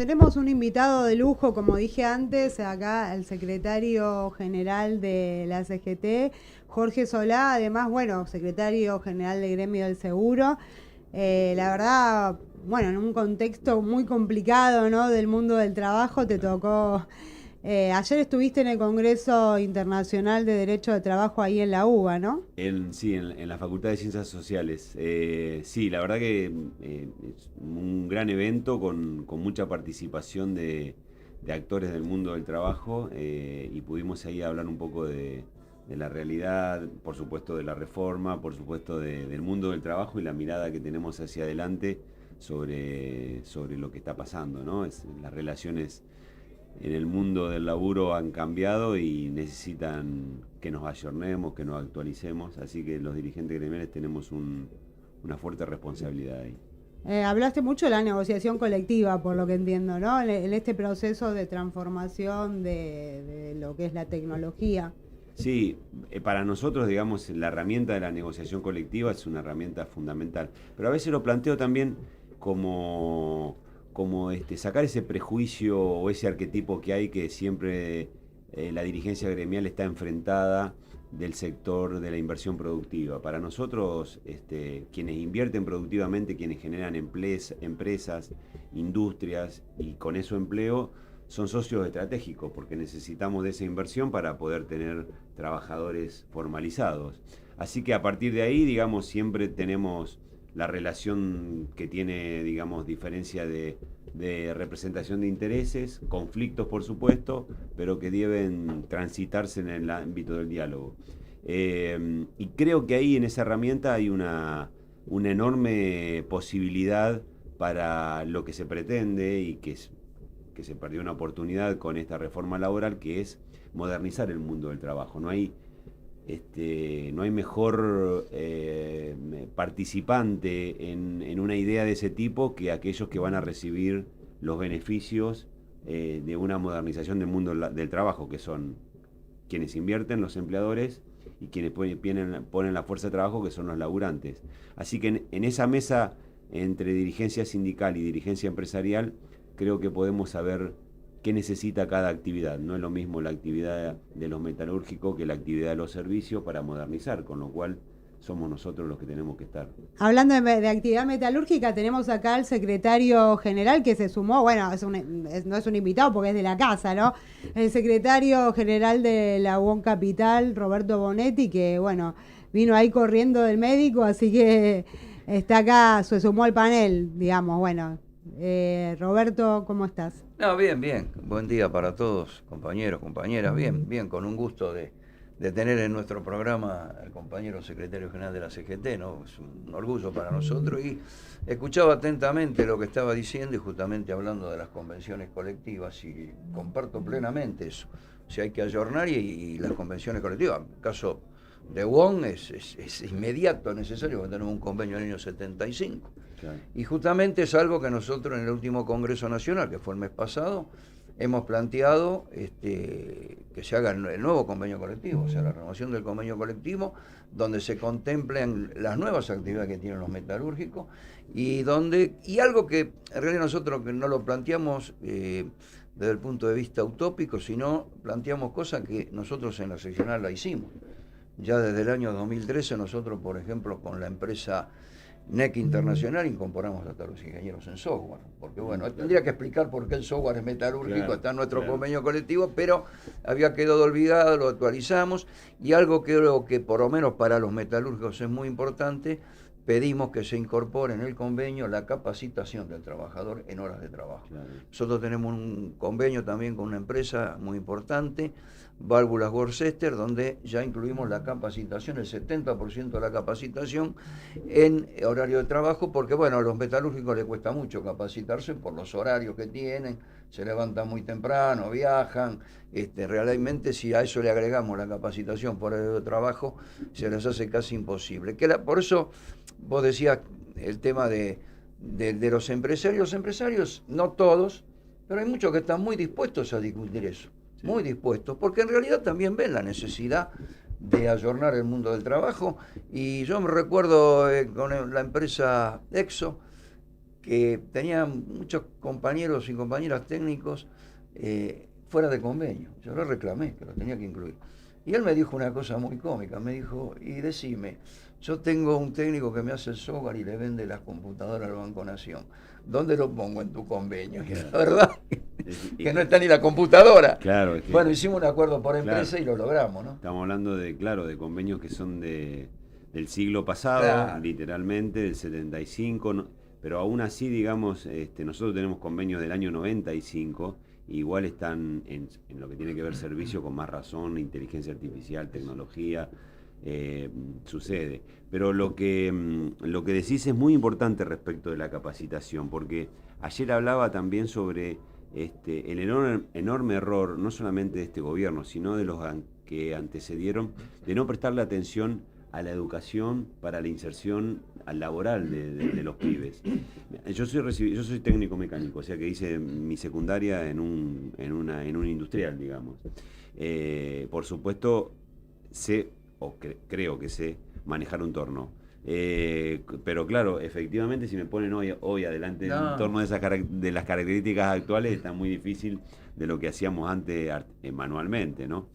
Tenemos un invitado de lujo, como dije antes, acá el secretario general de la CGT, Jorge Solá, además, bueno, secretario general del Gremio del Seguro. La verdad, bueno, en un contexto muy complicado, ¿no?, del mundo del trabajo, te tocó. Ayer estuviste en el Congreso Internacional de Derecho de Trabajo ahí en la UBA, ¿no? Sí, en la Facultad de Ciencias Sociales. Sí, la verdad que es un gran evento con mucha participación de actores del mundo del trabajo y pudimos ahí hablar un poco de la realidad, por supuesto de la reforma, por supuesto del mundo del trabajo y la mirada que tenemos hacia adelante sobre lo que está pasando, ¿no? Las relaciones en el mundo del laburo han cambiado y necesitan que nos ayornemos, que nos actualicemos, así que los dirigentes gremiales tenemos una fuerte responsabilidad ahí. Hablaste mucho de la negociación colectiva, por lo que entiendo, ¿no? En este proceso de transformación de lo que es la tecnología. Sí, para nosotros, digamos, la herramienta de la negociación colectiva es una herramienta fundamental, pero a veces lo planteo también como, como sacar ese prejuicio o ese arquetipo que hay que siempre la dirigencia gremial está enfrentada del sector de la inversión productiva. Para nosotros, quienes invierten productivamente, quienes generan empresas, industrias y con eso empleo, son socios estratégicos porque necesitamos de esa inversión para poder tener trabajadores formalizados. Así que a partir de ahí, digamos, siempre tenemos la relación que tiene, digamos, diferencia de representación de intereses, conflictos por supuesto, pero que deben transitarse en el ámbito del diálogo. Y creo que ahí en esa herramienta hay una enorme posibilidad para lo que se pretende y que se perdió una oportunidad con esta reforma laboral, que es modernizar el mundo del trabajo. No hay mejor participante en una idea de ese tipo que aquellos que van a recibir los beneficios de una modernización del mundo del trabajo, que son quienes invierten, los empleadores, y quienes ponen la fuerza de trabajo, que son los laburantes. Así que en esa mesa entre dirigencia sindical y dirigencia empresarial, creo que podemos saber qué necesita cada actividad. No es lo mismo la actividad de los metalúrgicos que la actividad de los servicios para modernizar, con lo cual somos nosotros los que tenemos que estar. Hablando de actividad metalúrgica, tenemos acá al secretario general que se sumó, bueno, no es un invitado porque es de la casa, ¿no? El secretario general de la UON Capital, Roberto Bonetti, que, bueno, vino ahí corriendo del médico, así que está acá, se sumó al panel, digamos, bueno. Roberto, ¿cómo estás? No, bien, bien. Buen día para todos, compañeros, compañeras. Bien, bien, con un gusto de tener en nuestro programa al compañero secretario general de la CGT, ¿no? Es un orgullo para nosotros y escuchaba atentamente lo que estaba diciendo y justamente hablando de las convenciones colectivas y comparto plenamente eso. O sea, hay que ayornar y las convenciones colectivas, en el caso de WON es inmediato, necesario, porque tenemos un convenio en el año 75. Claro. Y justamente es algo que nosotros en el último Congreso Nacional, que fue el mes pasado, hemos planteado que se haga el nuevo convenio colectivo, o sea, la renovación del convenio colectivo, donde se contemplen las nuevas actividades que tienen los metalúrgicos y algo que en realidad nosotros que no lo planteamos desde el punto de vista utópico, sino planteamos cosas que nosotros en la seccional la hicimos. Ya desde el año 2013 nosotros, por ejemplo, con la empresa NEC Internacional incorporamos hasta los ingenieros en software, porque bueno, tendría que explicar por qué el software es metalúrgico, claro, está en nuestro convenio colectivo, pero había quedado olvidado, lo actualizamos, y algo que creo que por lo menos para los metalúrgicos es muy importante, pedimos que se incorpore en el convenio la capacitación del trabajador en horas de trabajo. Claro. Nosotros tenemos un convenio también con una empresa muy importante, Válvulas Worcester, donde ya incluimos la capacitación, el 70% de la capacitación en horario de trabajo, porque bueno, a los metalúrgicos les cuesta mucho capacitarse por los horarios que tienen, se levantan muy temprano, viajan, realmente si a eso le agregamos la capacitación por horario de trabajo, se les hace casi imposible. Por eso vos decías el tema de los empresarios, no todos, pero hay muchos que están muy dispuestos a discutir eso. Sí. Muy dispuestos, porque en realidad también ven la necesidad de ayornar el mundo del trabajo. Y yo me recuerdo con la empresa Exo, que tenía muchos compañeros y compañeras técnicos fuera de convenio. Yo lo reclamé, que lo tenía que incluir. Y él me dijo una cosa muy cómica, me dijo, y decime, yo tengo un técnico que me hace el software y le vende las computadoras al Banco Nación. ¿Dónde lo pongo en tu convenio? Y la verdad que no está ni la computadora. Claro, es que, bueno, hicimos un acuerdo por empresa, claro, y lo logramos, ¿no? Estamos hablando de, claro, de convenios que son del siglo pasado, Claro. literalmente, del 75, pero aún así, digamos, nosotros tenemos convenios del año 95, igual están en lo que tiene que ver servicio con más razón, inteligencia artificial, tecnología, sucede. Pero lo que decís es muy importante respecto de la capacitación, porque ayer hablaba también sobre el enorme error, no solamente de este gobierno, sino de los que antecedieron, de no prestarle atención a la educación para la inserción laboral de los pibes. Yo soy técnico mecánico, o sea que hice mi secundaria en un industrial, digamos. Por supuesto, creo que sé manejar un torno. Pero claro, efectivamente, si me ponen hoy adelante un torno de las características actuales, está muy difícil de lo que hacíamos antes manualmente, ¿no?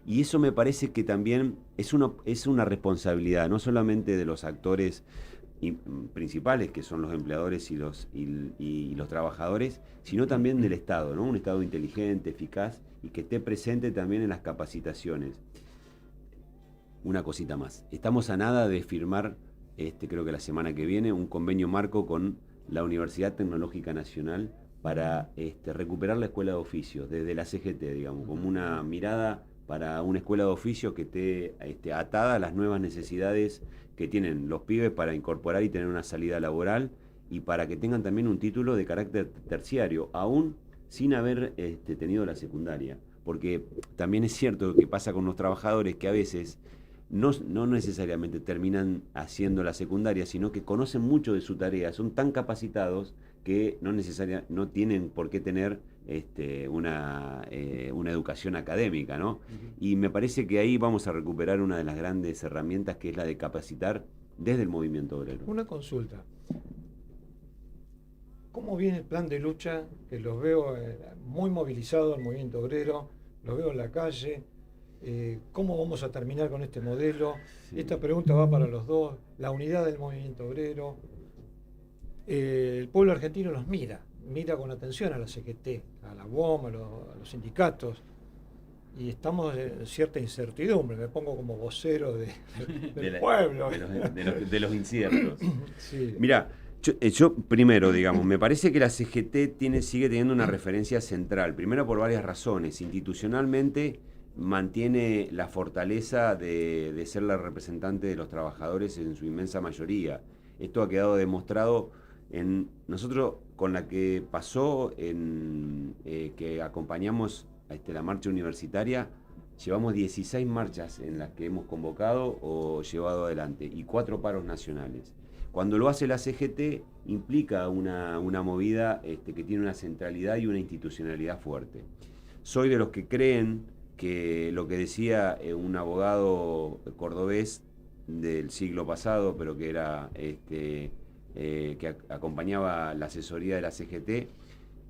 Y eso me parece que también es una responsabilidad, no solamente de los actores principales, que son los empleadores y los trabajadores, sino también del Estado, ¿no? Un Estado inteligente, eficaz y que esté presente también en las capacitaciones. Una cosita más. Estamos a nada de firmar, creo que la semana que viene, un convenio marco con la Universidad Tecnológica Nacional para recuperar la escuela de oficios, desde la CGT, digamos, como una mirada para una escuela de oficios que esté atada a las nuevas necesidades que tienen los pibes para incorporar y tener una salida laboral, y para que tengan también un título de carácter terciario, aún sin haber tenido la secundaria. Porque también es cierto que pasa con los trabajadores que a veces no necesariamente terminan haciendo la secundaria, sino que conocen mucho de su tarea, son tan capacitados que no tienen por qué tener una educación académica, ¿no? Y me parece que ahí vamos a recuperar una de las grandes herramientas, que es la de capacitar desde el movimiento obrero. Una consulta. ¿Cómo viene el plan de lucha? Que los veo muy movilizados al movimiento obrero, los veo en la calle. ¿Cómo vamos a terminar con este modelo? Sí. Esta pregunta va para los dos. La unidad del movimiento obrero. El pueblo argentino los mira con atención a la CGT, a la UOM, a los sindicatos, y estamos en cierta incertidumbre. Me pongo como vocero del pueblo. De los inciertos. Sí. Mira, yo primero, digamos, me parece que la CGT sigue teniendo una referencia central, primero por varias razones. Institucionalmente mantiene la fortaleza de ser la representante de los trabajadores en su inmensa mayoría. Esto ha quedado demostrado en nosotros, con la que pasó que acompañamos la marcha universitaria. Llevamos 16 marchas en las que hemos convocado o llevado adelante, y 4 paros nacionales. Cuando lo hace la CGT, implica una movida que tiene una centralidad y una institucionalidad fuerte. Soy de los que creen que lo que decía un abogado cordobés del siglo pasado, pero que era que acompañaba la asesoría de la CGT,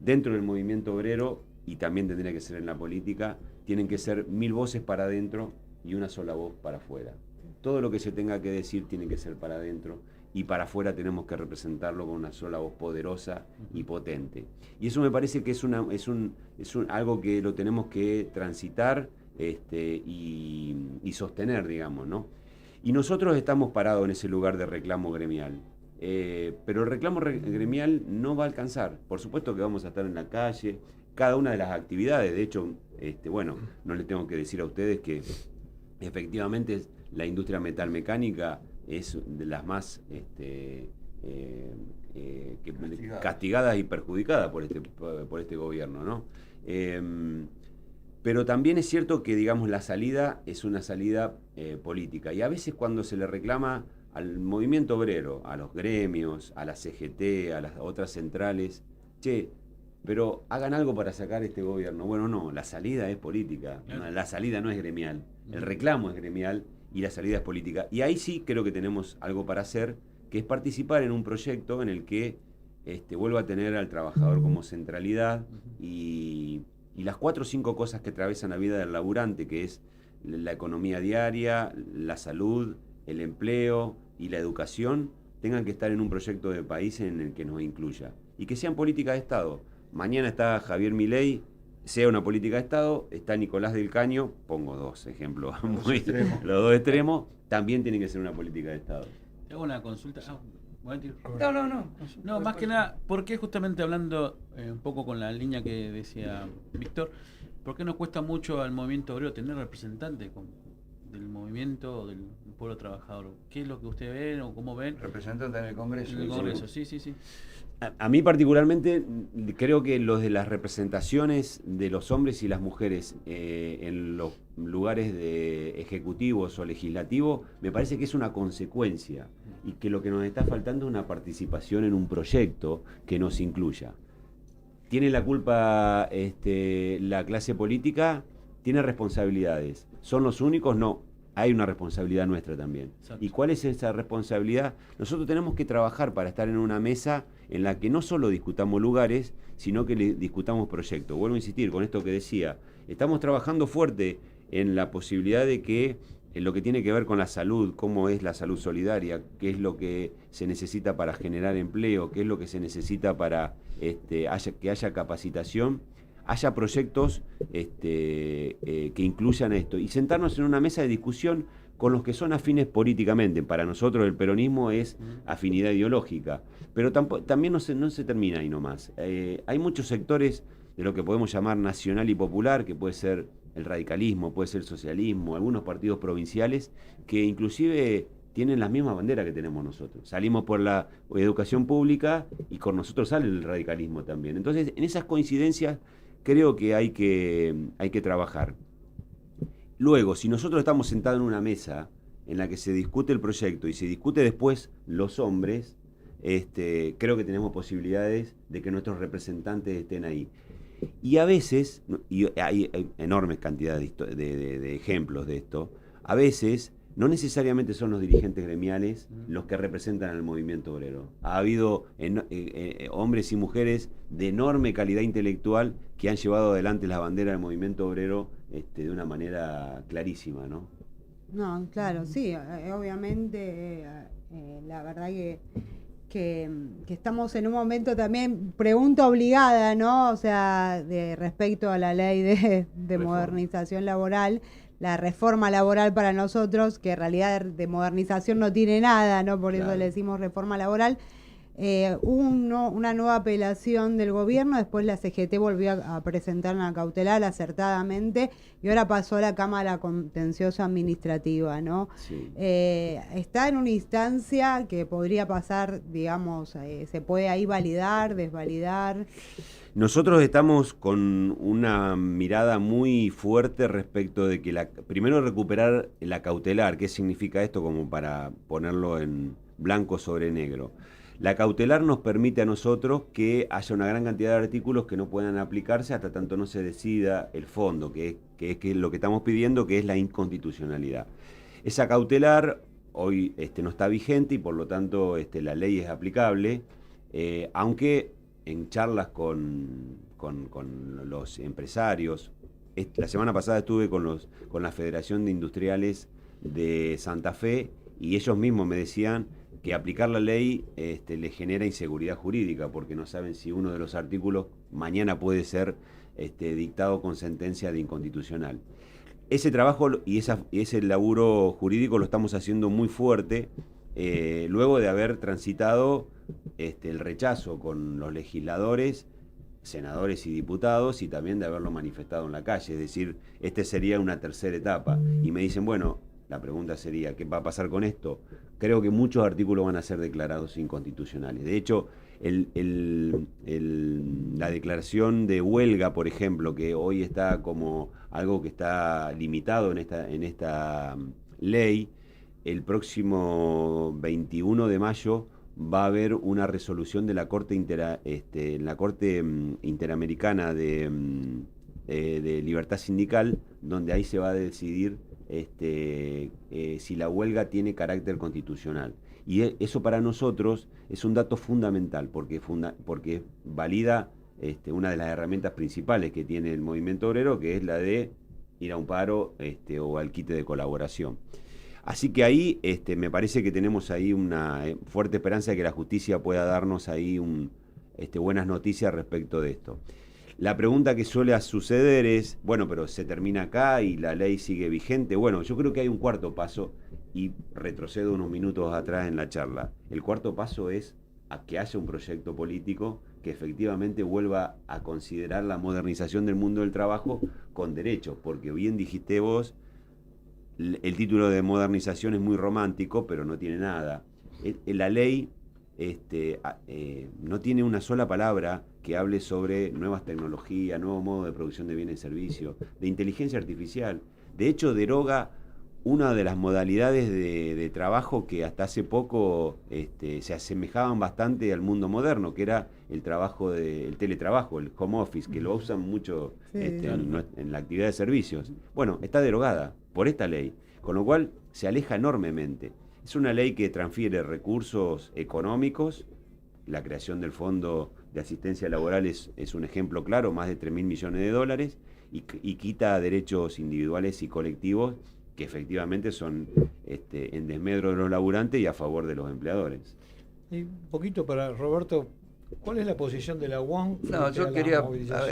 dentro del movimiento obrero, y también tendría que ser en la política, tienen que ser 1000 voces para adentro y una sola voz para afuera. Todo lo que se tenga que decir tiene que ser para adentro, y para afuera tenemos que representarlo con una sola voz poderosa y potente. Y eso me parece que es algo que lo tenemos que transitar y sostener, digamos, ¿no? Y nosotros estamos parados en ese lugar de reclamo gremial. Pero el reclamo gremial no va a alcanzar. Por supuesto que vamos a estar en la calle, cada una de las actividades. De hecho, no les tengo que decir a ustedes que efectivamente la industria metalmecánica es de las más castigadas y perjudicadas por este gobierno, ¿no? Pero también es cierto que, digamos, la salida es una salida política, y a veces cuando se le reclama al movimiento obrero, a los gremios, a la CGT, a las otras centrales, pero hagan algo para sacar este gobierno. Bueno, no, la salida es política, la salida no es gremial, el reclamo es gremial y la salida es política. Y ahí sí creo que tenemos algo para hacer, que es participar en un proyecto en el que vuelva a tener al trabajador como centralidad y las 4 o 5 cosas que atraviesan la vida del laburante, que es la economía diaria, la salud, el empleo y la educación, tengan que estar en un proyecto de país en el que nos incluya. Y que sean políticas de Estado. Mañana está Javier Milei, sea una política de Estado, está Nicolás del Caño, pongo 2 ejemplos, los 2 extremos, también tienen que ser una política de Estado. Te hago una consulta. No. No, más que nada, ¿por qué justamente hablando un poco con la línea que decía Víctor, por qué nos cuesta mucho al movimiento obrero tener representantes del movimiento o del pueblo trabajador? ¿Qué es lo que ustedes ven o cómo ven? Representante en el Congreso. En el Congreso, sí. A mí particularmente creo que los de las representaciones de los hombres y las mujeres en los lugares de ejecutivos o legislativos me parece que es una consecuencia y que lo que nos está faltando es una participación en un proyecto que nos incluya. ¿Tiene la culpa la clase política? ¿Tiene responsabilidades? ¿Son los únicos? No. Hay una responsabilidad nuestra también. Exacto. ¿Y cuál es esa responsabilidad? Nosotros tenemos que trabajar para estar en una mesa en la que no solo discutamos lugares, sino que discutamos proyectos. Vuelvo a insistir con esto que decía. Estamos trabajando fuerte en la posibilidad de que en lo que tiene que ver con la salud, cómo es la salud solidaria, qué es lo que se necesita para generar empleo, qué es lo que se necesita para que haya capacitación, haya proyectos que incluyan esto y sentarnos en una mesa de discusión con los que son afines políticamente. Para nosotros el peronismo es afinidad ideológica, pero también no se termina ahí nomás. Hay muchos sectores de lo que podemos llamar nacional y popular, que puede ser el radicalismo, puede ser el socialismo, algunos partidos provinciales, que inclusive tienen las mismas banderas que tenemos nosotros. Salimos por la educación pública y con nosotros sale el radicalismo también. Entonces, en esas coincidencias creo que hay que trabajar. Luego, si nosotros estamos sentados en una mesa en la que se discute el proyecto y se discute después los hombres, creo que tenemos posibilidades de que nuestros representantes estén ahí. Y a veces, y hay enormes cantidades de ejemplos de esto, a veces no necesariamente son los dirigentes gremiales los que representan al movimiento obrero. Ha habido hombres y mujeres de enorme calidad intelectual que han llevado adelante la bandera del movimiento obrero de una manera clarísima, ¿no? No, claro, sí, obviamente, la verdad que estamos en un momento también, pregunta obligada, ¿no? O sea, respecto a la ley de modernización laboral, la reforma laboral para nosotros, que en realidad de modernización no tiene nada, ¿no? Por eso le decimos reforma laboral. Una nueva apelación del gobierno, después la CGT volvió a presentar una cautelar acertadamente y ahora pasó a la Cámara Contenciosa Administrativa, ¿no? Sí. Está en una instancia que podría pasar, digamos, se puede ahí validar, desvalidar. Nosotros estamos con una mirada muy fuerte respecto de que primero recuperar la cautelar. ¿Qué significa esto? Como para ponerlo en blanco sobre negro. La cautelar nos permite a nosotros que haya una gran cantidad de artículos que no puedan aplicarse hasta tanto no se decida el fondo, que es lo que estamos pidiendo, que es la inconstitucionalidad. Esa cautelar hoy no está vigente y por lo tanto la ley es aplicable, aunque en charlas con los empresarios, la semana pasada estuve con la Federación de Industriales de Santa Fe y ellos mismos me decían que aplicar la ley les genera inseguridad jurídica porque no saben si uno de los artículos mañana puede ser dictado con sentencia de inconstitucional. Ese trabajo y ese laburo jurídico lo estamos haciendo muy fuerte luego de haber transitado el rechazo con los legisladores, senadores y diputados y también de haberlo manifestado en la calle. Es decir, sería una tercera etapa. Y me dicen, bueno, la pregunta sería, ¿qué va a pasar con esto? Creo que muchos artículos van a ser declarados inconstitucionales. De hecho, la declaración de huelga, por ejemplo, que hoy está como algo que está limitado en esta ley, el próximo 21 de mayo va a haber una resolución de la Corte Interamericana de Libertad Sindical, donde ahí se va a decidir si la huelga tiene carácter constitucional. Y eso para nosotros es un dato fundamental, porque valida una de las herramientas principales que tiene el movimiento obrero, que es la de ir a un paro o al quite de colaboración. Así que ahí me parece que tenemos ahí una fuerte esperanza de que la justicia pueda darnos ahí buenas noticias respecto de esto. La pregunta que suele suceder es, bueno, pero se termina acá y la ley sigue vigente. Bueno, yo creo que hay un cuarto paso, y retrocedo unos minutos atrás en la charla. El cuarto paso es a que haya un proyecto político que efectivamente vuelva a considerar la modernización del mundo del trabajo con derechos, porque bien dijiste vos, el título de modernización es muy romántico, pero no tiene nada. La ley no tiene una sola palabra que hable sobre nuevas tecnologías, nuevo modo de producción de bienes y servicios, de inteligencia artificial. De hecho, deroga una de las modalidades de trabajo que hasta hace poco se asemejaban bastante al mundo moderno, que era el teletrabajo, el home office, que lo usan mucho en la actividad de servicios. Bueno, está derogada por esta ley, con lo cual se aleja enormemente. Es una ley que transfiere recursos económicos. La creación del Fondo de Asistencia Laboral es un ejemplo claro, más de 3.000 millones de dólares, y quita derechos individuales y colectivos que efectivamente son en desmedro de los laburantes y a favor de los empleadores. Y un poquito para Roberto, ¿cuál es la posición de la UON? No, yo quería,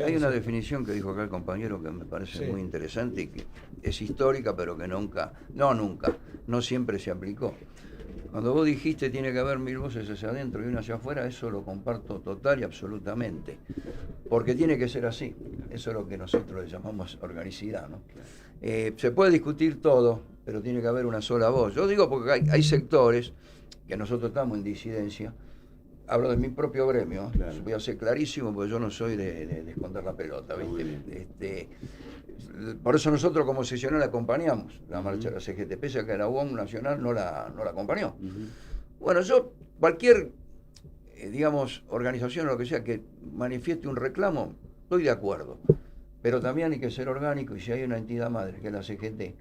hay una definición que dijo acá el compañero que me parece muy interesante y que es histórica, pero que no siempre se aplicó. Cuando vos dijiste tiene que haber 1000 voces hacia adentro y una hacia afuera, eso lo comparto total y absolutamente, porque tiene que ser así. Eso es lo que nosotros le llamamos organicidad, ¿no? Se puede discutir todo, pero tiene que haber una sola voz. Yo digo porque hay sectores que nosotros estamos en disidencia. Hablo de mi propio gremio, claro. Voy a ser clarísimo porque yo no soy de esconder la pelota, ¿viste? Por eso nosotros como seccional acompañamos la marcha de la CGT, pese a que la UOM Nacional no la acompañó. Bueno, cualquier, organización o lo que sea que manifieste un reclamo, estoy de acuerdo, pero también hay que ser orgánico, y si hay una entidad madre que es la CGT,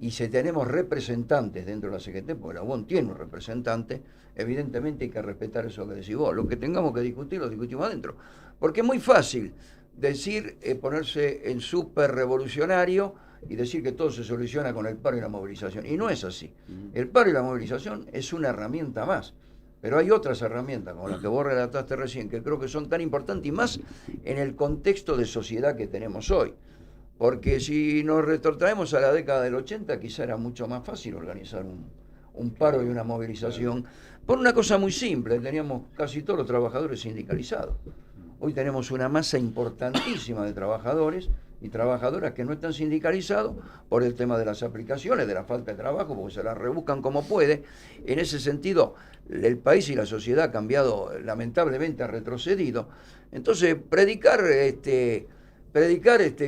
y si tenemos representantes dentro de la CGT, porque la UOM tiene un representante, evidentemente hay que respetar eso que decís vos. Lo que tengamos que discutir, lo discutimos adentro. Porque es muy fácil decir, ponerse en súper revolucionario y decir que todo se soluciona con el paro y la movilización. Y no es así. El paro y la movilización es una herramienta más. Pero hay otras herramientas, como las que vos relataste recién, que creo que son tan importantes y más en el contexto de sociedad que tenemos hoy. Porque si nos retrotraemos a la década del 80, quizá era mucho más fácil organizar un paro y una movilización, por una cosa muy simple: teníamos casi todos los trabajadores sindicalizados. Hoy tenemos una masa importantísima de trabajadores y trabajadoras que no están sindicalizados por el tema de las aplicaciones, de la falta de trabajo, porque se las rebuscan como puede. En ese sentido, el país y la sociedad ha cambiado, lamentablemente ha retrocedido. Entonces, predicar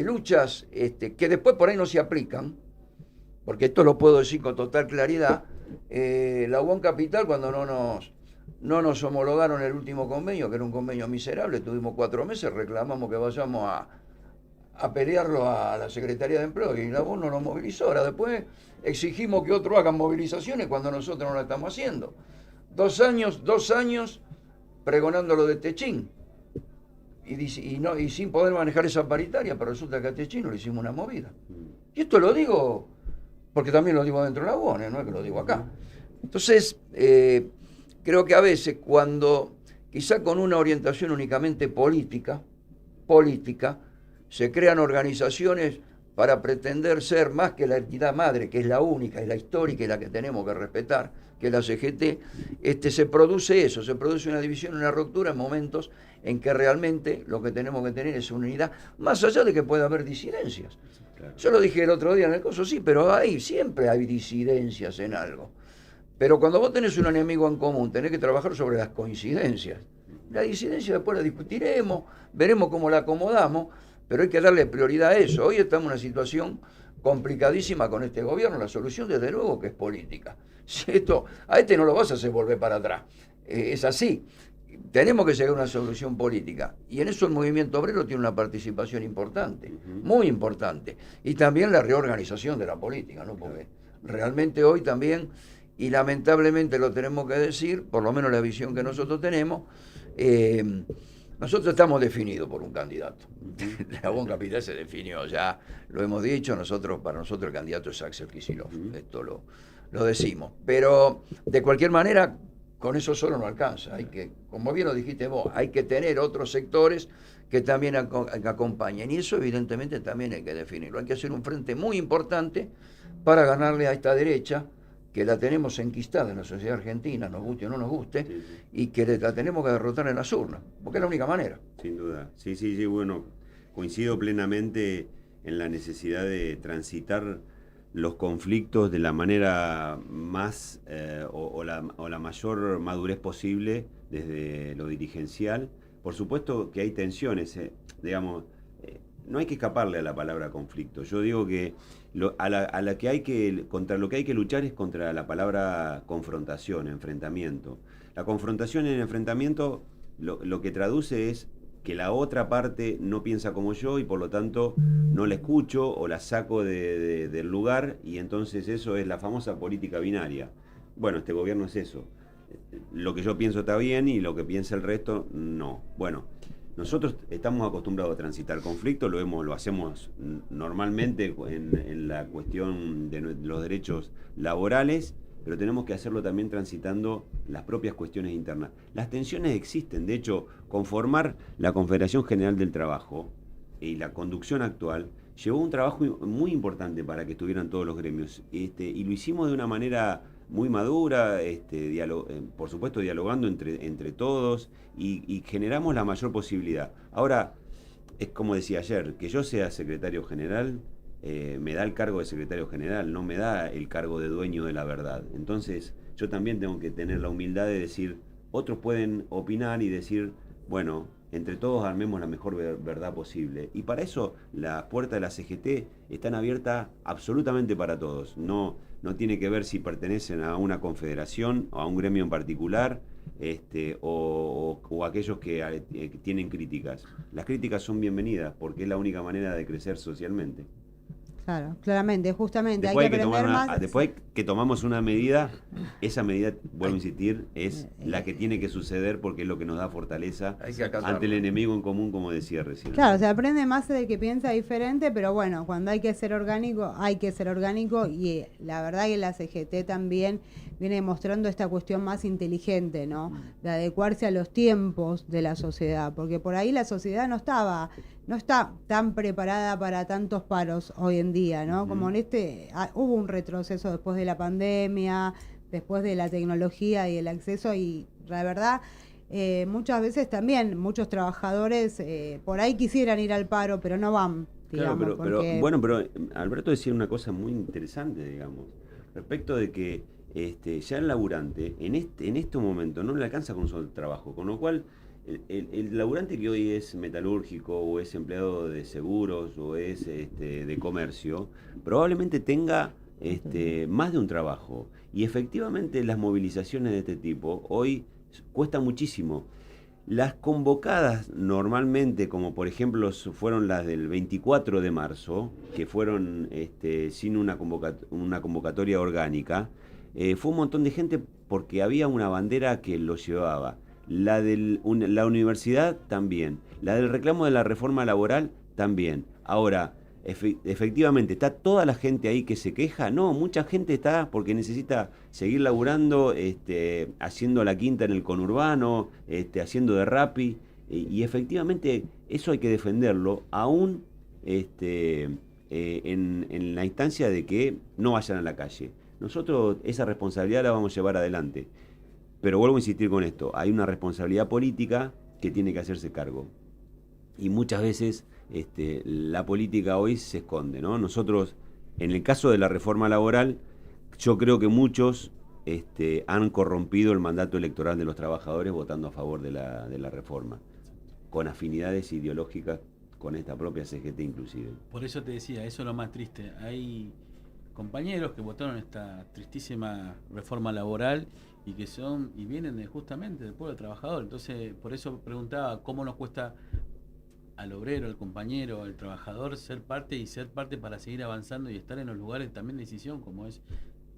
luchas que después por ahí no se aplican, porque esto lo puedo decir con total claridad. La UOM Capital, cuando no nos homologaron el último convenio, que era un convenio miserable, tuvimos 4 meses, reclamamos que vayamos a pelearlo a la Secretaría de Empleo, y la UOM no nos movilizó. Ahora después exigimos que otros hagan movilizaciones cuando nosotros no la estamos haciendo. 2 años pregonando lo de Techín. Y sin poder manejar esa paritaria, pero resulta que a Techín no le hicimos una movida. Y esto lo digo porque también lo digo dentro de la UON, no es que lo digo acá. Entonces, creo que a veces cuando, quizá con una orientación únicamente política, se crean organizaciones para pretender ser más que la entidad madre, que es la única, es la histórica y la que tenemos que respetar, que es la CGT, se produce una división, una ruptura en momentos en que realmente lo que tenemos que tener es una unidad, más allá de que pueda haber disidencias. Claro. Yo lo dije el otro día en el coso, sí, pero siempre hay disidencias en algo. Pero cuando vos tenés un enemigo en común, tenés que trabajar sobre las coincidencias. La disidencia después la discutiremos, veremos cómo la acomodamos, pero hay que darle prioridad a eso. Hoy estamos en una situación complicadísima con este gobierno. La solución, desde luego, que es política. A no lo vas a hacer volver para atrás. Es así. Tenemos que llegar a una solución política. Y en eso el movimiento obrero tiene una participación importante, muy importante. Y también la reorganización de la política, ¿no? Porque realmente hoy también, y lamentablemente lo tenemos que decir, por lo menos la visión que nosotros tenemos, nosotros estamos definidos por un candidato. La UON Capital se definió, ya lo hemos dicho, para nosotros el candidato es Axel Kicillof, esto lo decimos. Pero de cualquier manera, con eso solo no alcanza. Hay que, como bien lo dijiste vos, hay que tener otros sectores que también acompañen. Y eso evidentemente también hay que definirlo. Hay que hacer un frente muy importante para ganarle a esta derecha, que la tenemos enquistada en la sociedad argentina, nos guste o no nos guste, sí. Y que la tenemos que derrotar en las urnas, porque es la única manera. Sin duda. Sí, bueno, coincido plenamente en la necesidad de transitar los conflictos de la manera más o la mayor madurez posible desde lo dirigencial. Por supuesto que hay tensiones, digamos, no hay que escaparle a la palabra conflicto. Yo digo que contra lo que hay que luchar es contra la palabra confrontación, enfrentamiento. La confrontación y el enfrentamiento lo que traduce es que la otra parte no piensa como yo y por lo tanto no la escucho o la saco del lugar, y entonces eso es la famosa política binaria. Bueno, este gobierno es eso. Lo que yo pienso está bien y lo que piensa el resto no. Bueno, nosotros estamos acostumbrados a transitar conflicto, lo hacemos normalmente en la cuestión de los derechos laborales, pero tenemos que hacerlo también transitando las propias cuestiones internas. Las tensiones existen, de hecho, conformar la Confederación General del Trabajo y la conducción actual llevó un trabajo muy importante para que estuvieran todos los gremios, y lo hicimos de una manera muy madura, por supuesto dialogando entre todos, y generamos la mayor posibilidad. Ahora, es como decía ayer, que yo sea secretario general, me da el cargo de secretario general, no me da el cargo de dueño de la verdad. Entonces, yo también tengo que tener la humildad de decir, otros pueden opinar y decir, bueno, entre todos armemos la mejor verdad posible. Y para eso las puertas de la CGT están abiertas absolutamente para todos. No tiene que ver si pertenecen a una confederación o a un gremio en particular, o aquellos que tienen críticas. Las críticas son bienvenidas porque es la única manera de crecer socialmente. Claro, claramente, justamente. Después hay que aprender más. Después que tomamos una medida, esa medida, vuelvo a insistir, es la que tiene que suceder porque es lo que nos da fortaleza ante el enemigo en común, como decía recién. Claro, se aprende más del que piensa diferente, pero bueno, cuando hay que ser orgánico, y la verdad que la CGT también viene mostrando esta cuestión más inteligente, ¿no? De adecuarse a los tiempos de la sociedad, porque por ahí la sociedad no está tan preparada para tantos paros hoy en día, ¿no? Como en hubo un retroceso después de la pandemia, después de la tecnología y el acceso, y la verdad, muchas veces también muchos trabajadores por ahí quisieran ir al paro, pero no van, digamos. Claro, pero Alberto decía una cosa muy interesante, digamos, respecto de que ya el laburante en este momento no le alcanza con su trabajo, con lo cual el laburante que hoy es metalúrgico o es empleado de seguros o es de comercio, probablemente tenga más de un trabajo, y efectivamente las movilizaciones de este tipo hoy cuestan muchísimo. Las convocadas normalmente, como por ejemplo fueron las del 24 de marzo, que fueron sin una convocatoria orgánica, fue un montón de gente porque había una bandera que lo llevaba. La la universidad también. La del reclamo de la reforma laboral también. Ahora, efectivamente, ¿está toda la gente ahí que se queja? No, mucha gente está porque necesita seguir laburando, haciendo la quinta en el conurbano, haciendo de Rappi, y efectivamente eso hay que defenderlo, aún en la instancia de que no vayan a la calle. Nosotros esa responsabilidad la vamos a llevar adelante. Pero vuelvo a insistir con esto, hay una responsabilidad política que tiene que hacerse cargo. Y muchas veces la política hoy se esconde, ¿no? Nosotros, en el caso de la reforma laboral, yo creo que muchos han corrompido el mandato electoral de los trabajadores votando a favor de la reforma, con afinidades ideológicas con esta propia CGT inclusive. Por eso te decía, eso es lo más triste. Hay compañeros que votaron esta tristísima reforma laboral y vienen justamente del pueblo trabajador. Entonces, por eso preguntaba cómo nos cuesta al obrero, al compañero, al trabajador ser parte para seguir avanzando y estar en los lugares también de decisión, como es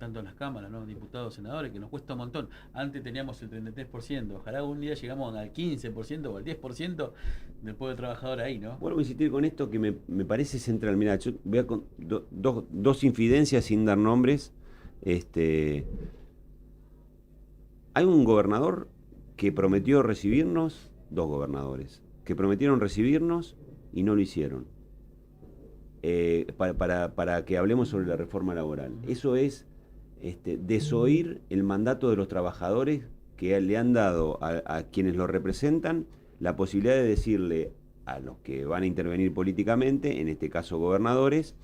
tanto en las cámaras, ¿no? Diputados, senadores, que nos cuesta un montón. Antes teníamos el 33%, ojalá un día llegamos al 15% o al 10% del pueblo trabajador ahí, ¿no? Vuelvo a insistir con esto que me parece central. Mira, yo voy a dos infidencias sin dar nombres. Hay un gobernador que prometió recibirnos, dos gobernadores, que prometieron recibirnos y no lo hicieron. Para que hablemos sobre la reforma laboral. Eso es desoír el mandato de los trabajadores que le han dado a quienes los representan la posibilidad de decirle a los que van a intervenir políticamente, en este caso gobernadores,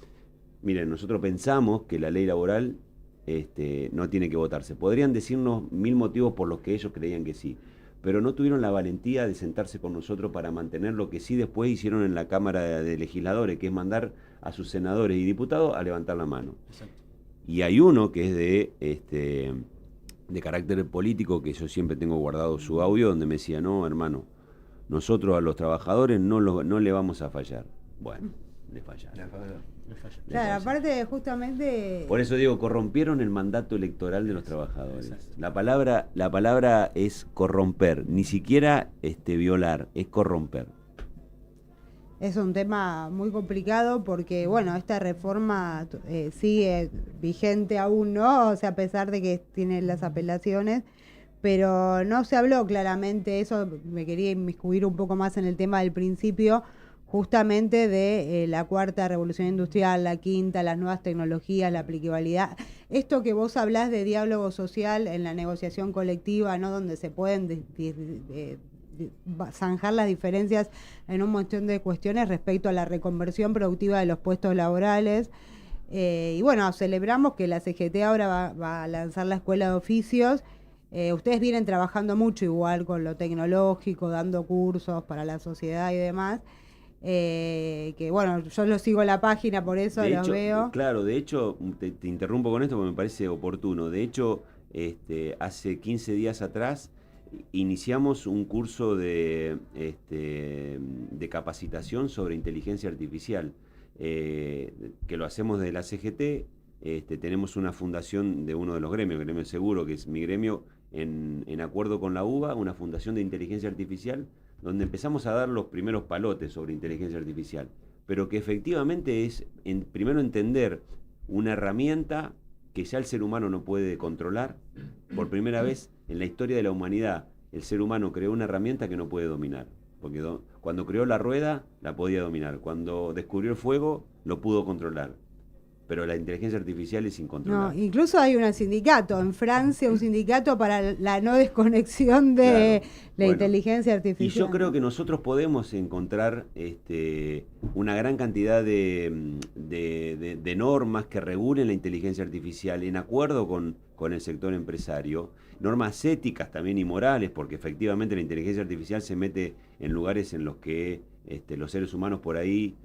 miren, nosotros pensamos que la ley laboral no tiene que votarse. Podrían decirnos 1000 motivos por los que ellos creían que sí, pero no tuvieron la valentía de sentarse con nosotros para mantener lo que sí después hicieron en la Cámara de Legisladores, que es mandar a sus senadores y diputados a levantar la mano. Exacto. Y hay uno que es de carácter político, que yo siempre tengo guardado su audio, donde me decía, no, hermano, nosotros a los trabajadores no le vamos a fallar. Bueno, le fallaron. Claro, aparte justamente... Por eso digo, corrompieron el mandato electoral de los trabajadores. Exacto. La palabra es corromper, ni siquiera violar, es corromper. Es un tema muy complicado porque, bueno, esta reforma sigue vigente aún, ¿no? O sea, a pesar de que tiene las apelaciones, pero no se habló claramente, eso me quería inmiscuir un poco más en el tema del principio, justamente de la cuarta revolución industrial, la quinta, las nuevas tecnologías, la aplicabilidad. Esto que vos hablás de diálogo social en la negociación colectiva, ¿no? Donde se pueden zanjar las diferencias en un montón de cuestiones respecto a la reconversión productiva de los puestos laborales. Y bueno, celebramos que la CGT ahora va a lanzar la escuela de oficios. Ustedes vienen trabajando mucho igual con lo tecnológico, dando cursos para la sociedad y demás. Que bueno, yo lo sigo en la página, por eso De los hecho, veo. Claro, de hecho, te interrumpo con esto porque me parece oportuno. De hecho, hace 15 días atrás iniciamos un curso de capacitación sobre inteligencia artificial, que lo hacemos de la CGT. Tenemos una fundación de uno de los gremios, Gremio Seguro, que es mi gremio, en acuerdo con la UBA, una fundación de inteligencia artificial, donde empezamos a dar los primeros palotes sobre inteligencia artificial, pero que efectivamente es, primero, entender una herramienta que ya el ser humano no puede controlar. Por primera vez en la historia de la humanidad, el ser humano creó una herramienta que no puede dominar, porque cuando creó la rueda, la podía dominar, cuando descubrió el fuego, lo pudo controlar. Pero la inteligencia artificial es incontrolable. No, incluso hay un sindicato en Francia, un sindicato para la no desconexión de la inteligencia artificial. Y yo creo que nosotros podemos encontrar una gran cantidad de normas que regulen la inteligencia artificial en acuerdo con el sector empresario, normas éticas también y morales, porque efectivamente la inteligencia artificial se mete en lugares en los que los seres humanos por ahí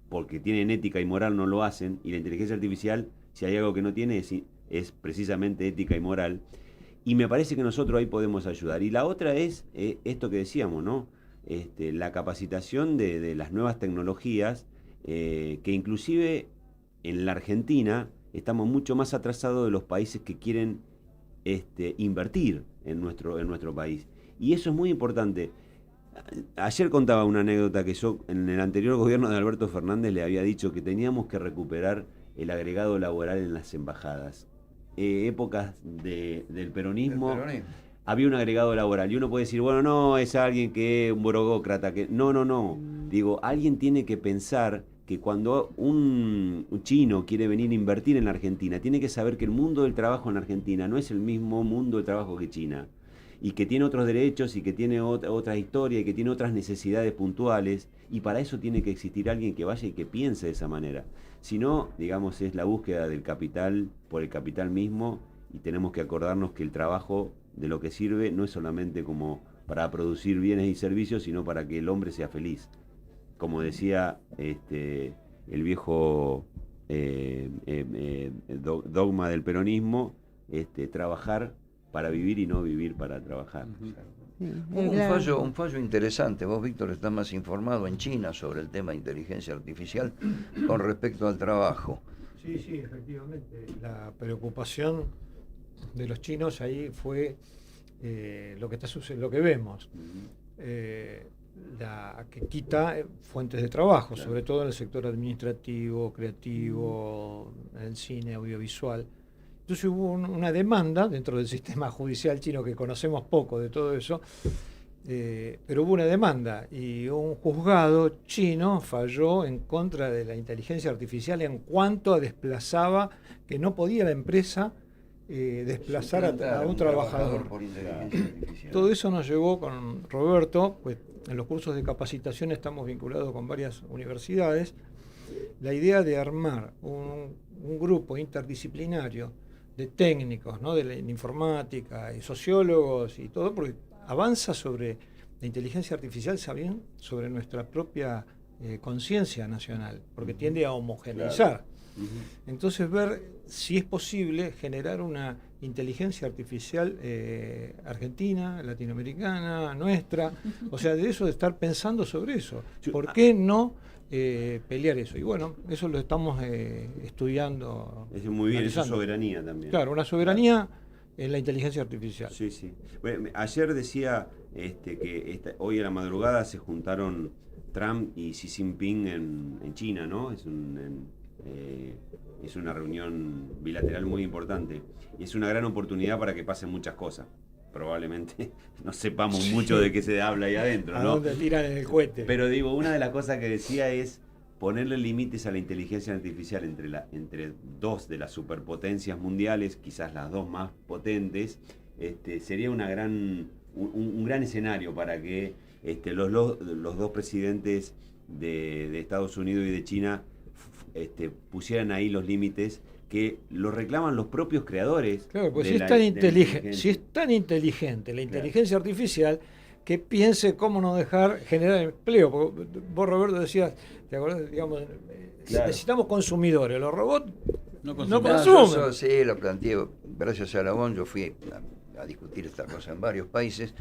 porque tienen ética y moral no lo hacen, y la inteligencia artificial, si hay algo que no tiene, es precisamente ética y moral, y me parece que nosotros ahí podemos ayudar. Y la otra es esto que decíamos, ¿no? La capacitación de las nuevas tecnologías, que inclusive en la Argentina estamos mucho más atrasados de los países que quieren invertir en nuestro país, y eso es muy importante. Ayer contaba una anécdota que yo en el anterior gobierno de Alberto Fernández le había dicho que teníamos que recuperar el agregado laboral en las embajadas. Épocas del peronismo, había un agregado laboral y uno puede decir, bueno, no, es alguien que es un burócrata, que no. Digo, alguien tiene que pensar que cuando un chino quiere venir a invertir en la Argentina, tiene que saber que el mundo del trabajo en Argentina no es el mismo mundo del trabajo que China, y que tiene otros derechos y que tiene otra historia y que tiene otras necesidades puntuales, y para eso tiene que existir alguien que vaya y que piense de esa manera. Si no, digamos, es la búsqueda del capital por el capital mismo, y tenemos que acordarnos que el trabajo de lo que sirve no es solamente como para producir bienes y servicios, sino para que el hombre sea feliz. Como decía el viejo dogma del peronismo, trabajar para vivir y no vivir para trabajar. Hubo un fallo interesante. Vos, Víctor, estás más informado en China sobre el tema de inteligencia artificial con respecto al trabajo. Sí, efectivamente. La preocupación de los chinos ahí fue lo que está sucediendo, lo que vemos. Que quita fuentes de trabajo, Claro. sobre todo en el sector administrativo, creativo, en el cine, audiovisual. Entonces hubo una demanda dentro del sistema judicial chino, que conocemos poco de todo eso, pero hubo una demanda y un juzgado chino falló en contra de la inteligencia artificial en cuanto a desplazaba, que no podía la empresa desplazar a un trabajador. por inteligencia artificial. Todo eso nos llevó con Roberto, pues en los cursos de capacitación estamos vinculados con varias universidades, la idea de armar un grupo interdisciplinario de técnicos, ¿no?, de la informática y sociólogos y todo, porque avanza sobre la inteligencia artificial, ¿saben?, sobre nuestra propia conciencia nacional, porque tiende a homogeneizar. Entonces, ver si es posible generar una inteligencia artificial argentina, latinoamericana, nuestra, o sea, de eso, de estar pensando sobre eso. ¿Por qué no pelear eso? Y bueno, eso lo estamos estudiando. Es muy bien, eso es analizando. soberanía también. Claro, una soberanía en la inteligencia artificial. Sí, sí. Bueno, ayer decía que hoy a la madrugada se juntaron Trump y Xi Jinping en China, ¿no? Es una reunión bilateral muy importante y es una gran oportunidad para que pasen muchas cosas. Probablemente no sepamos mucho de qué se habla ahí adentro, ¿A ¿no? dónde tiran el cohete? Pero digo, una de las cosas que decía es ponerle límites a la inteligencia artificial entre dos de las superpotencias mundiales, quizás las dos más potentes, sería un gran escenario para que los dos presidentes de Estados Unidos y de China pusieran ahí los límites que los reclaman los propios creadores. Claro, pues de si es la- tan de la inteligente, si inteligencia. es tan inteligente la Claro. inteligencia artificial, que piense cómo no dejar generar empleo. Porque vos, Roberto, decías, ¿te acordás? Digamos, Claro. necesitamos consumidores. Los robots No no consumen. consumen. Sí, lo planteé, gracias a Aragón, yo fui a discutir esta cosa en varios países,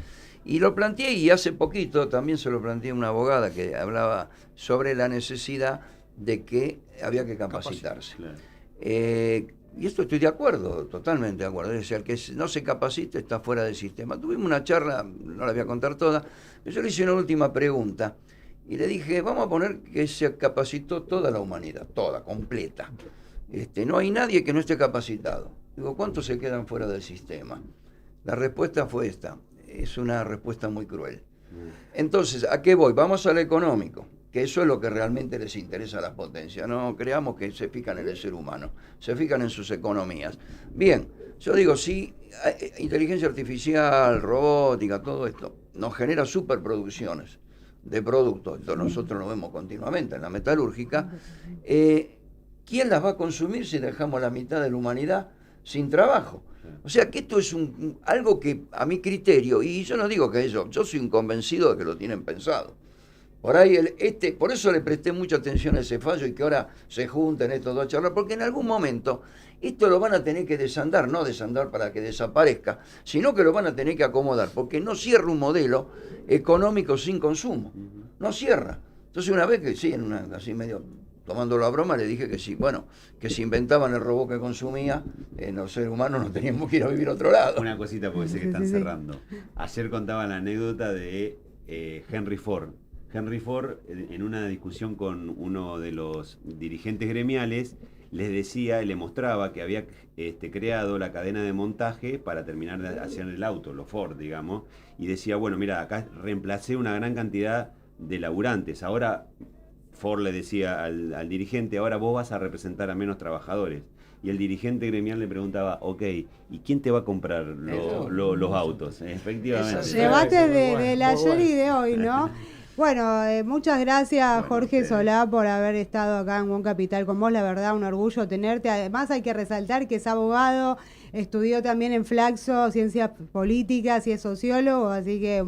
y lo planteé, y hace poquito también se lo planteé a una abogada que hablaba sobre la necesidad de que había que capacitarse. Claro. Y esto estoy de acuerdo, totalmente de acuerdo. Es decir, el que no se capacite está fuera del sistema. Tuvimos una charla, no la voy a contar toda, pero yo le hice una última pregunta y le dije, vamos a poner que se capacitó toda la humanidad, toda, completa. No hay nadie que no esté capacitado. Digo, ¿cuántos se quedan fuera del sistema? La respuesta fue esta. Es una respuesta muy cruel. Entonces, ¿a qué voy? Vamos al económico, que eso es lo que realmente les interesa a las potencias. No creamos que se fijan en el ser humano, se fijan en sus economías. Bien, yo digo, si inteligencia artificial, robótica, todo esto, nos genera superproducciones de productos, esto nosotros lo vemos continuamente en la metalúrgica, ¿quién las va a consumir si dejamos la mitad de la humanidad sin trabajo? O sea que esto es algo que a mi criterio, y yo no digo que yo soy un convencido de que lo tienen pensado. Por ahí por eso le presté mucha atención a ese fallo y que ahora se junten estos dos a charlar, porque en algún momento esto lo van a tener que desandar, no desandar para que desaparezca, sino que lo van a tener que acomodar, porque no cierra un modelo económico sin consumo, no cierra. Entonces una vez que sí, así medio tomándolo a broma, le dije que sí, bueno, que si inventaban el robot que consumía, los seres humanos no teníamos que ir a vivir a otro lado. Una cosita porque sé que están cerrando. Ayer contaba la anécdota de Henry Ford. Henry Ford, en una discusión con uno de los dirigentes gremiales, les decía y le mostraba que había creado la cadena de montaje para terminar de hacer el auto, los Ford, digamos, y decía, bueno, mira, acá reemplacé una gran cantidad de laburantes. Ahora, Ford le decía al dirigente, ahora vos vas a representar a menos trabajadores. Y el dirigente gremial le preguntaba, ok, ¿y quién te va a comprar los autos? Efectivamente. Eso sí. Debate Muy bueno, del muy ayer bueno. y de hoy, ¿no? Bueno, muchas gracias, Bueno, Jorge ustedes. Solá, por haber estado acá en One Capital con vos. La verdad, un orgullo tenerte. Además, hay que resaltar que es abogado, estudió también en Flaxo ciencias políticas y es sociólogo, así que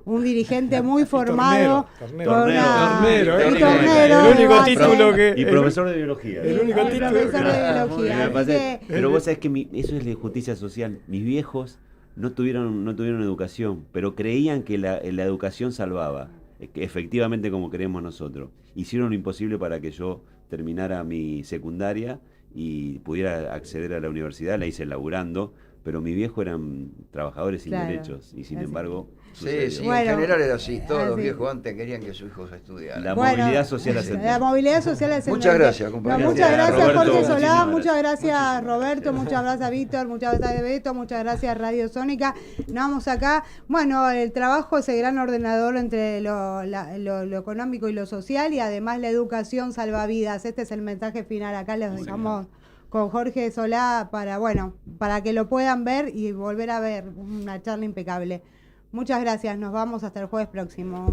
un dirigente muy formado. Tornero, por una- tornero, y tornero el único de base. título que... Y profesor de biología. El único Y título- profesor de Claro, biología. me así pasé- que- pero vos sabés que eso es de justicia social. Mis viejos no tuvieron educación, pero creían que la educación salvaba. Que efectivamente como creemos nosotros. Hicieron lo imposible para que yo terminara mi secundaria y pudiera acceder a la universidad, la hice laburando, pero mi viejo eran trabajadores sin Claro. derechos y sin Así. embargo Sí, sucedió. sí, Bueno, en general era así. Todos los así. viejos antes querían que sus hijos estudiaran. La Bueno, movilidad social ascendente. La movilidad social ascendente. Muchas gracias, compañero. No, muchas gracias, Roberto, Jorge Solá, muchísimas muchas gracias. gracias, Roberto, muchas gracias, Víctor, muchas gracias, Beto, muchas gracias, Radio Sónica. Nos vamos acá. Bueno, el trabajo es el gran ordenador entre lo económico y lo social, y además la educación salva vidas. Este es el mensaje final. Acá les dejamos con Jorge Solá para que lo puedan ver y volver a ver una charla impecable. Muchas gracias, nos vamos hasta el jueves próximo.